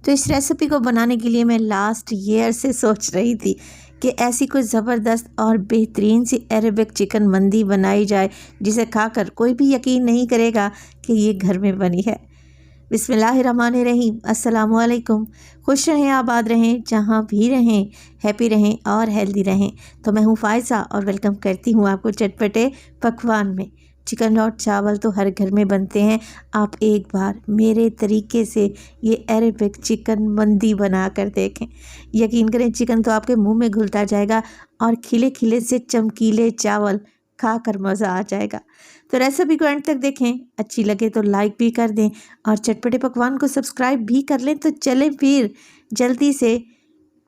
तो इस रेसिपी को बनाने के लिए मैं लास्ट ईयर से सोच रही थी कि ऐसी कोई ज़बरदस्त और बेहतरीन सी अरेबिक चिकन मंदी बनाई जाए जिसे खाकर कोई भी यकीन नहीं करेगा कि ये घर में बनी है। बिस्मिल्लाहिर्रहमानिर्रहीम, अस्सलाम वालेकुम। खुश रहें, आबाद रहें, जहाँ भी रहें, हैप्पी रहें और हेल्दी रहें। तो मैं हूँ फ़ायज़ा और वेलकम करती हूँ आपको चटपटे पकवान में। चिकन और चावल तो हर घर में बनते हैं। आप एक बार मेरे तरीके से ये अरेबिक चिकन मंदी बना कर देखें। यकीन करें, चिकन तो आपके मुंह में घुलता जाएगा और खिले खिले से चमकीले चावल खाकर मज़ा आ जाएगा। तो रेसिपी को एंड तक देखें, अच्छी लगे तो लाइक भी कर दें और चटपटे पकवान को सब्सक्राइब भी कर लें। तो चलें फिर जल्दी से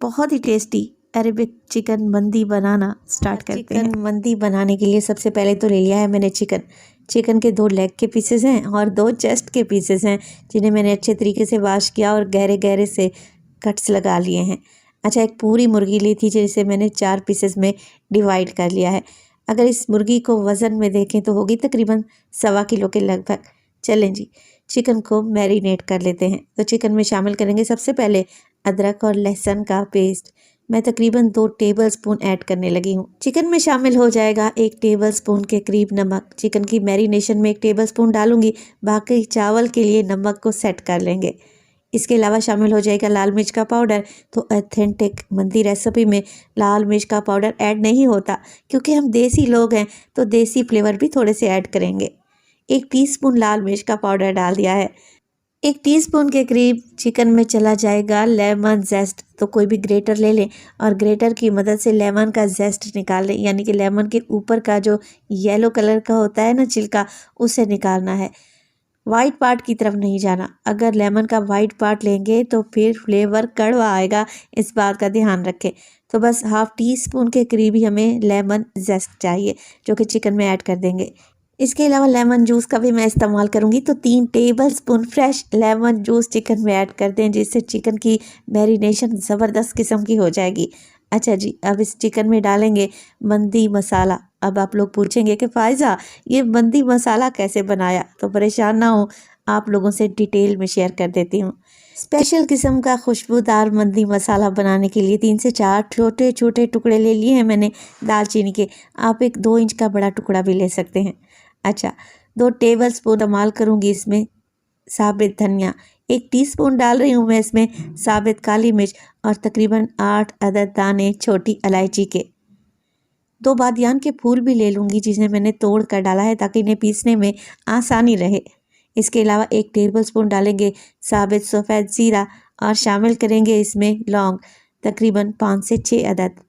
बहुत ही टेस्टी अरेबिक चिकन मंदी बनाना स्टार्ट करते हैं। चिकन मंदी बनाने के लिए सबसे पहले तो ले लिया है मैंने चिकन के 2 लेग के पीसेस हैं और 2 चेस्ट के पीसेस हैं, जिन्हें मैंने अच्छे तरीके से वॉश किया और गहरे गहरे से कट्स लगा लिए हैं। अच्छा, एक पूरी मुर्गी ली थी जिसे मैंने 4 पीसेस में डिवाइड कर लिया है। अगर इस मुर्गी को वज़न में देखें तो होगी तकरीबन 1.25 किलो के लगभग। चलें जी, चिकन को मैरिनेट कर लेते हैं। तो चिकन में शामिल करेंगे सबसे पहले अदरक और लहसुन का पेस्ट। मैं तकरीबन 2 टेबलस्पून ऐड करने लगी हूँ। चिकन में शामिल हो जाएगा 1 टेबलस्पून के करीब नमक। चिकन की मैरिनेशन में 1 टेबलस्पून डालूंगी, बाकी चावल के लिए नमक को सेट कर लेंगे। इसके अलावा शामिल हो जाएगा लाल मिर्च का पाउडर। तो ऑथेंटिक मंदी रेसिपी में लाल मिर्च का पाउडर ऐड नहीं होता, क्योंकि हम देसी लोग हैं तो देसी फ्लेवर भी थोड़े से ऐड करेंगे। 1 टीस्पून लाल मिर्च का पाउडर डाल दिया है। 1 टीस्पून के करीब चिकन में चला जाएगा लेमन जेस्ट। तो कोई भी ग्रेटर ले लें और ग्रेटर की मदद से लेमन का जेस्ट निकाल लें, यानी कि लेमन के ऊपर का जो येलो कलर का होता है ना छिलका, उसे निकालना है। वाइट पार्ट की तरफ नहीं जाना। अगर लेमन का वाइट पार्ट लेंगे तो फिर फ्लेवर कड़वा आएगा, इस बात का ध्यान रखें। तो बस 1/2 टीस्पून के करीब ही हमें लेमन जेस्ट चाहिए, जो कि चिकन में ऐड कर देंगे। इसके अलावा लेमन जूस का भी मैं इस्तेमाल करूंगी। तो 3 tablespoon fresh lemon juice chicken में ऐड कर दें, जिससे चिकन की मैरिनेशन ज़बरदस्त किस्म की हो जाएगी। अच्छा जी, अब इस चिकन में डालेंगे मंदी मसाला। अब आप लोग पूछेंगे कि फ़ायज़ा, ये मंदी मसाला कैसे बनाया? तो परेशान ना हो, आप लोगों से डिटेल में शेयर कर देती हूँ। स्पेशल किस्म का खुशबूदार मंदी मसाला बनाने के लिए 3 से 4 छोटे छोटे टुकड़े ले लिए हैं मैंने दालचीनी के। आप एक 2 इंच का बड़ा टुकड़ा भी ले सकते हैं। अच्छा, 2 टेबलस्पून इस्तेमाल करूँगी इसमें साबित धनिया। 1 टीस्पून डाल रही हूँ मैं इसमें साबित काली मिर्च और तकरीबन 8 अदद दाने छोटी इलायची के। 2 बादियान के फूल भी ले लूँगी, जिन्हें मैंने तोड़ कर डाला है ताकि इन्हें पीसने में आसानी रहे। इसके अलावा 1 टेबलस्पून डालेंगे साबित सफ़ेद ज़ीरा और शामिल करेंगे इसमें लौंग, तकरीबन 5 से 6 अदद।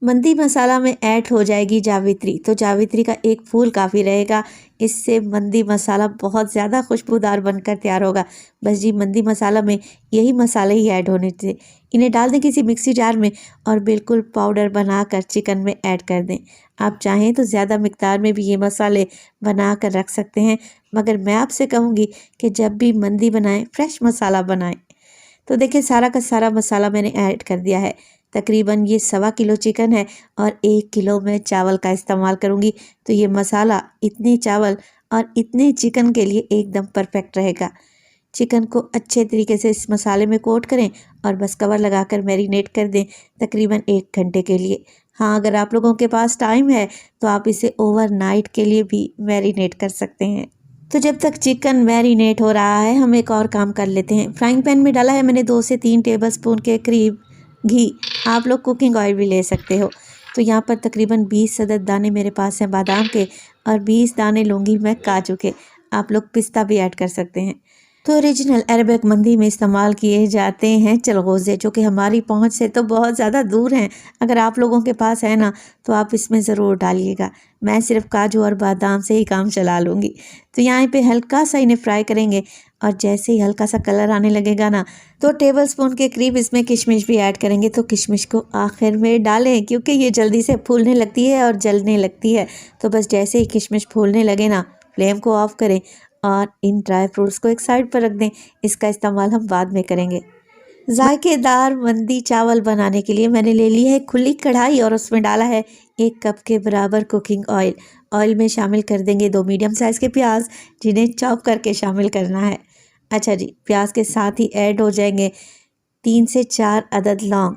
मंदी मसाला में ऐड हो जाएगी जावित्री। तो जावित्री का 1 फूल काफ़ी रहेगा, इससे मंदी मसाला बहुत ज़्यादा खुशबूदार बनकर तैयार होगा। बस जी, मंदी मसाला में यही मसाले ही ऐड होने चाहिए। इन्हें डाल दें किसी मिक्सी जार में और बिल्कुल पाउडर बनाकर चिकन में ऐड कर दें। आप चाहें तो ज़्यादा मिकदार में भी ये मसाले बना कर रख सकते हैं, मगर मैं आपसे कहूँगी कि जब भी मंदी बनाएं फ्रेश मसाला बनाएं। तो देखिए, सारा का सारा मसाला मैंने ऐड कर दिया है। तकरीबन ये 1.25 किलो चिकन है और 1 किलो मैं चावल का इस्तेमाल करूँगी। तो ये मसाला इतने चावल और इतने चिकन के लिए एकदम परफेक्ट रहेगा। चिकन को अच्छे तरीके से इस मसाले में कोट करें और बस कवर लगाकर मैरिनेट कर दें तकरीबन 1 घंटे के लिए। हाँ, अगर आप लोगों के पास टाइम है तो आप इसे ओवरनाइट के लिए भी मैरिनेट कर सकते हैं। तो जब तक चिकन मैरिनेट हो रहा है, हम एक और काम कर लेते हैं। फ्राइंग पैन में डाला है मैंने 2 से 3 टेबलस्पून के करीब घी। आप लोग कुकिंग ऑयल भी ले सकते हो। तो यहाँ पर तकरीबन 20 अदद दाने मेरे पास हैं बादाम के और 20 दाने लूँगी मैं काजू के। आप लोग पिस्ता भी ऐड कर सकते हैं। तो ओरिजिनल अरेबिक मंदी में इस्तेमाल किए जाते हैं चलगोज़े, जो कि हमारी पहुंच से तो बहुत ज़्यादा दूर हैं। अगर आप लोगों के पास है ना, तो आप इसमें ज़रूर डालिएगा। मैं सिर्फ काजू और बादाम से ही काम चला लूँगी। तो यहाँ पे हल्का सा इन्हें फ्राई करेंगे और जैसे ही हल्का सा कलर आने लगेगा ना, तो टेबलस्पून के करीब इसमें किशमिश भी ऐड करेंगे। तो किशमिश को आखिर में डालें, क्योंकि ये जल्दी से फूलने लगती है और जलने लगती है। तो बस जैसे ही किशमिश फूलने लगे ना, फ्लेम को ऑफ करें और इन ड्राई फ्रूट्स को एक साइड पर रख दें। इसका इस्तेमाल हम बाद में करेंगे। जायकेदार मंदी चावल बनाने के लिए मैंने ले ली है खुली कढ़ाई और उसमें डाला है 1 कप के बराबर कुकिंग ऑयल। ऑयल में शामिल कर देंगे 2 मीडियम साइज़ के प्याज, जिन्हें चॉप करके शामिल करना है। अच्छा जी, प्याज के साथ ही ऐड हो जाएंगे 3 से 4 अदद लौंग।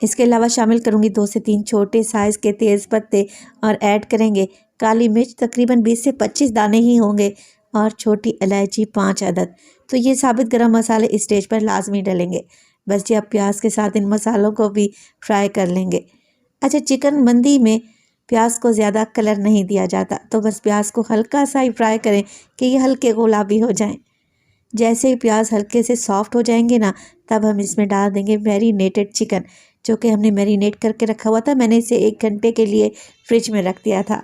इसके अलावा शामिल करूँगी 2 से 3 छोटे साइज़ के तेज़ पत्ते और ऐड करेंगे काली मिर्च, तकरीबन 20 से 25 दाने ही होंगे, और छोटी इलायची 5 अदद। तो ये साबित गरम मसाले इस स्टेज पर लाजमी डलेंगे। बस जी, अब प्याज के साथ इन मसालों को भी फ्राई कर लेंगे। अच्छा, चिकन मंदी में प्याज को ज़्यादा कलर नहीं दिया जाता, तो बस प्याज को हल्का सा ही फ्राई करें कि ये हल्के गुलाबी हो जाएं। जैसे ही प्याज हल्के से सॉफ्ट हो जाएंगे ना, तब हम इसमें डाल देंगे मैरिनेटेड चिकन, जो कि हमने मैरिनेट करके रखा हुआ था। मैंने इसे 1 घंटे के लिए फ्रिज में रख दिया था।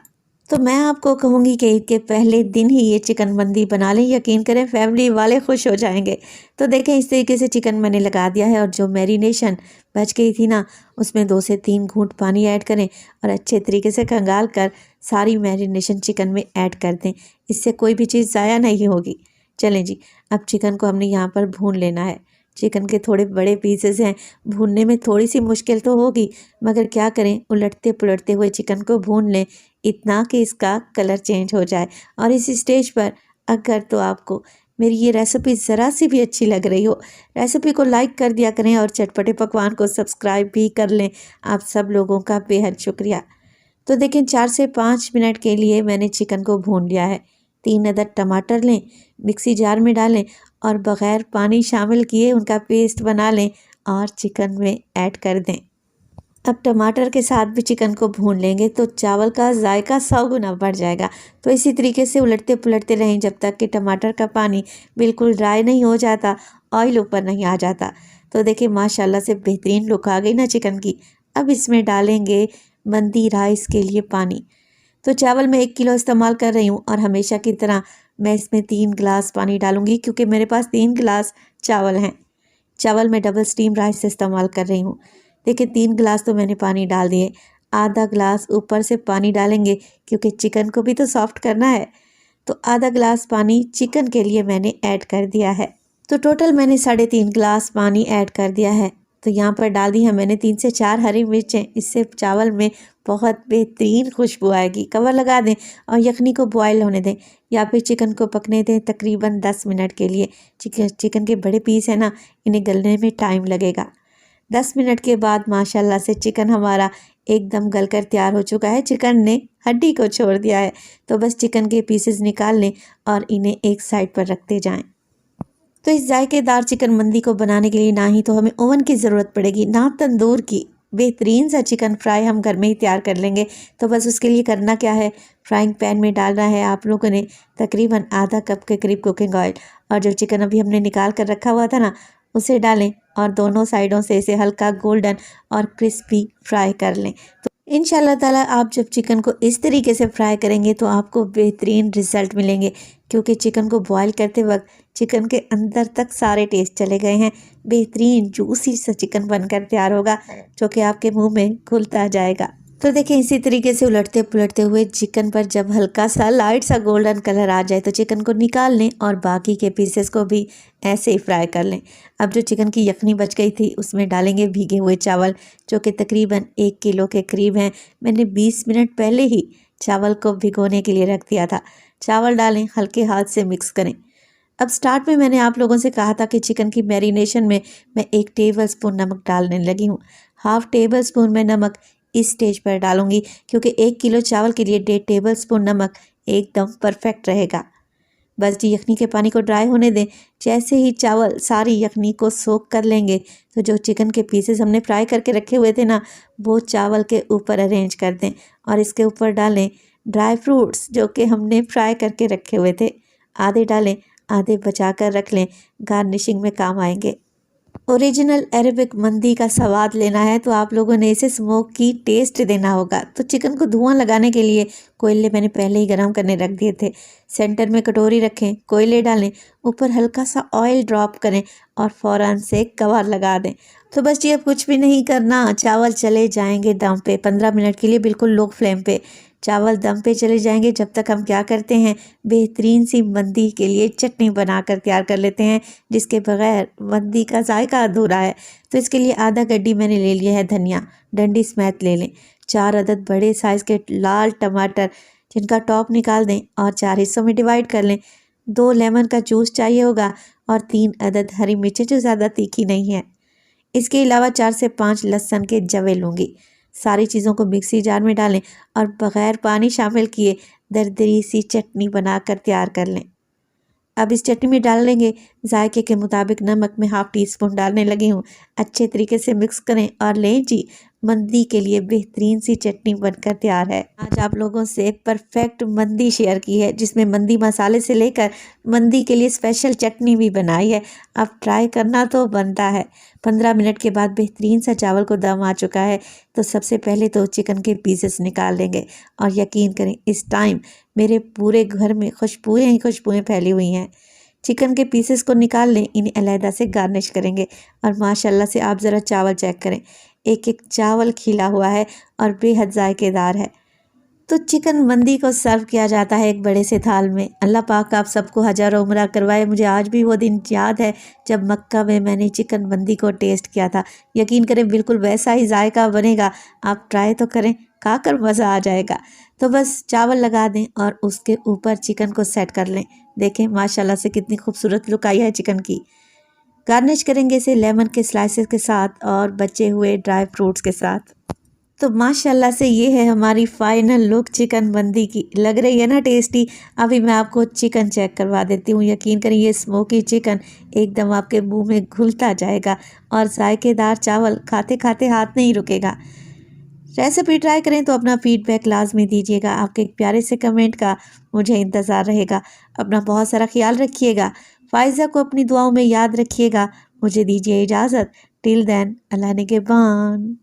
तो मैं आपको कहूँगी कि ईद के पहले दिन ही ये चिकन मंदी बना लें, यकीन करें फैमिली वाले खुश हो जाएंगे। तो देखें, इस तरीके से चिकन मैंने लगा दिया है, और जो मैरिनेशन बच गई थी ना, उसमें 2 से 3 घूंट पानी ऐड करें और अच्छे तरीके से खंगाल कर सारी मैरिनेशन चिकन में ऐड कर दें। इससे कोई भी चीज़ ज़ाया नहीं होगी। चलें जी, अब चिकन को हमने यहाँ पर भून लेना है। चिकन के थोड़े बड़े पीसेस हैं, भूनने में थोड़ी सी मुश्किल तो होगी, मगर क्या करें, उलटते पुलटते हुए चिकन को भून लें, इतना कि इसका कलर चेंज हो जाए। और इस स्टेज पर अगर तो आपको मेरी ये रेसिपी ज़रा सी भी अच्छी लग रही हो, रेसिपी को लाइक कर दिया करें और चटपटे पकवान को सब्सक्राइब भी कर लें। आप सब लोगों का बेहद शुक्रिया। तो देखें, 4 से 5 मिनट के लिए मैंने चिकन को भून लिया है। 3 अदद टमाटर लें, मिक्सी जार में डालें और बग़ैर पानी शामिल किए उनका पेस्ट बना लें और चिकन में ऐड कर दें। अब टमाटर के साथ भी चिकन को भून लेंगे तो चावल का जायका 100 गुना बढ़ जाएगा। तो इसी तरीके से उलटते पुलटते रहें जब तक कि टमाटर का पानी बिल्कुल ड्राई नहीं हो जाता, ऑयल ऊपर नहीं आ जाता। तो देखिए, माशाल्लाह से बेहतरीन लुक आ गई ना चिकन की। अब इसमें डालेंगे मंदी राइस के लिए पानी। तो चावल मैं 1 किलो इस्तेमाल कर रही हूँ, और हमेशा की तरह मैं इसमें 3 गिलास पानी डालूँगी, क्योंकि मेरे पास 3 गिलास चावल हैं। चावल मैं डबल स्टीम राइस इस्तेमाल कर रही हूँ। देखिए, 3 गिलास तो मैंने पानी डाल दिए। आधा गिलास ऊपर से पानी डालेंगे, क्योंकि चिकन को भी तो सॉफ्ट करना है। तो आधा गिलास पानी चिकन के लिए मैंने ऐड कर दिया है। तो टोटल मैंने 3.5 गिलास पानी ऐड कर दिया है। तो यहाँ पर डाल दी है मैंने 3 से 4 हरी मिर्चें। इससे चावल में बहुत बेहतरीन खुशबू आएगी। कवर लगा दें और यखनी को बॉयल होने दें, या फिर चिकन को पकने दें तकरीबन 10 मिनट के लिए। चिकन के बड़े पीस हैं ना, इन्हें गलने में टाइम लगेगा। 10 मिनट के बाद माशाल्लाह से चिकन हमारा एकदम गलकर तैयार हो चुका है। चिकन ने हड्डी को छोड़ दिया है। तो बस चिकन के पीसेस निकाल लें और इन्हें एक साइड पर रखते जाएं। तो इस जायकेदार चिकन मंदी को बनाने के लिए ना ही तो हमें ओवन की ज़रूरत पड़ेगी, ना तंदूर की। बेहतरीन सा चिकन फ्राई हम घर में ही तैयार कर लेंगे। तो बस उसके लिए करना क्या है, फ्राइंग पैन में डालना है आप लोगों ने तकरीबन आधा कप के करीब कुकिंग ऑयल, और जो चिकन अभी हमने निकाल कर रखा हुआ था ना, उसे डालें और दोनों साइडों से इसे हल्का गोल्डन और क्रिस्पी फ्राई कर लें। तो इंशाल्लाह ताला आप जब चिकन को इस तरीके से फ्राई करेंगे तो आपको बेहतरीन रिज़ल्ट मिलेंगे, क्योंकि चिकन को बॉईल करते वक्त चिकन के अंदर तक सारे टेस्ट चले गए हैं। बेहतरीन जूसी सा चिकन बनकर तैयार होगा, जो कि आपके मुंह में घुलता जाएगा। तो देखिए, इसी तरीके से उलटते पुलटते हुए चिकन पर जब हल्का सा लाइट सा गोल्डन कलर आ जाए तो चिकन को निकाल लें और बाकी के पीसेस को भी ऐसे ही फ्राई कर लें। अब जो चिकन की यखनी बच गई थी उसमें डालेंगे भीगे हुए चावल, जो कि तकरीबन 1 किलो के करीब हैं। मैंने 20 मिनट पहले ही चावल को भिगोने के लिए रख दिया था। चावल डालें, हल्के हाथ से मिक्स करें। अब स्टार्ट में मैंने आप लोगों से कहा था कि चिकन की मैरिनेशन में मैं 1 टेबल स्पून नमक डालने लगी हूँ। 1/2 टेबल स्पून मैं नमक इस स्टेज पर डालूंगी, क्योंकि 1 किलो चावल के लिए 1.5 टेबल स्पून नमक एकदम परफेक्ट रहेगा। बस जी, यखनी के पानी को ड्राई होने दें। जैसे ही चावल सारी यखनी को सोख कर लेंगे, तो जो चिकन के पीसेस हमने फ्राई करके रखे हुए थे ना, वो चावल के ऊपर अरेंज कर दें और इसके ऊपर डालें ड्राई फ्रूट्स जो कि हमने फ्राई करके रखे हुए थे। आधे डालें, आधे बचा कर रख लें, गार्निशिंग में काम आएंगे। ओरिजिनल अरेबिक मंदी का स्वाद लेना है तो आप लोगों ने इसे स्मोक की टेस्ट देना होगा। तो चिकन को धुआं लगाने के लिए कोयले मैंने पहले ही गर्म करने रख दिए थे। सेंटर में कटोरी रखें, कोयले डालें, ऊपर हल्का सा ऑयल ड्रॉप करें और फ़ौरन से कवर लगा दें। तो बस ये अब कुछ भी नहीं करना, चावल चले जाएंगे दम पे 15 मिनट के लिए, बिल्कुल लो फ्लेम पे। चावल दम पे चले जाएंगे जब तक हम क्या करते हैं, बेहतरीन सी मंदी के लिए चटनी बनाकर तैयार कर लेते हैं, जिसके बगैर मंदी का जायका अधूरा है। तो इसके लिए आधा गड्डी मैंने ले लिया है धनिया, डंडी समेत ले लें। 4 अदद बड़े साइज़ के लाल टमाटर, जिनका टॉप निकाल दें और 4 हिस्सों में डिवाइड कर लें। 2 लेमन का जूस चाहिए होगा और 3 अदद हरी मिर्चें जो ज़्यादा तीखी नहीं है। इसके अलावा 4 से 5 लहसुन के जवे लूँगी। सारी चीज़ों को मिक्सी जार में डालें और बग़ैर पानी शामिल किए दरदरी सी चटनी बनाकर तैयार कर लें। अब इस चटनी में डाल लेंगे जायके के मुताबिक नमक में हाफ़ टी स्पून डालने लगी हूँ। अच्छे तरीके से मिक्स करें और लें जी, मंदी के लिए बेहतरीन सी चटनी बनकर तैयार है। आज आप लोगों से परफेक्ट मंदी शेयर की है, जिसमें मंदी मसाले से लेकर मंदी के लिए स्पेशल चटनी भी बनाई है। अब ट्राई करना तो बनता है। 15 मिनट के बाद बेहतरीन सा चावल को दम आ चुका है, तो सबसे पहले तो चिकन के पीसेस निकाल लेंगे और यकीन करें इस टाइम मेरे पूरे घर में खुशबुएं ही खुशबुएं फैली हुई हैं। चिकन के पीसेस को निकाल लें, इन्हें अलहदा से गार्निश करेंगे और माशाल्लाह से आप ज़रा चावल चेक करें, एक एक चावल खिला हुआ है और बेहद जायकेदार है। तो चिकन मंदी को सर्व किया जाता है एक बड़े से थाल में। अल्लाह पाक आप सबको हज़ारों उम्र करवाए। मुझे आज भी वो दिन याद है जब मक्का में मैंने चिकन मंदी को टेस्ट किया था। यकीन करें बिल्कुल वैसा ही जायका बनेगा। आप ट्राई तो करें, खाकर मज़ा आ जाएगा। तो बस चावल लगा दें और उसके ऊपर चिकन को सेट कर लें। देखें माशाल्लाह से कितनी खूबसूरत लुक आई है चिकन की। गार्निश करेंगे इसे लेमन के स्लाइसेस के साथ और बचे हुए ड्राई फ्रूट्स के साथ। तो माशाल्लाह से ये है हमारी फाइनल लुक चिकन मंदी की। लग रही है ना टेस्टी। अभी मैं आपको चिकन चेक करवा देती हूँ। यकीन करिए ये स्मोकी चिकन एकदम आपके मुंह में घुलता जाएगा और जायकेदार चावल खाते खाते हाथ नहीं रुकेगा। रेसिपी ट्राई करें तो अपना फीडबैक लाजमी दीजिएगा। आपके एक प्यारे से कमेंट का मुझे इंतज़ार रहेगा। अपना बहुत सारा ख्याल रखिएगा। फ़ाइज़ा को अपनी दुआओं में याद रखिएगा। मुझे दीजिए इजाज़त। टिल देन, अल्लाह निगहबान।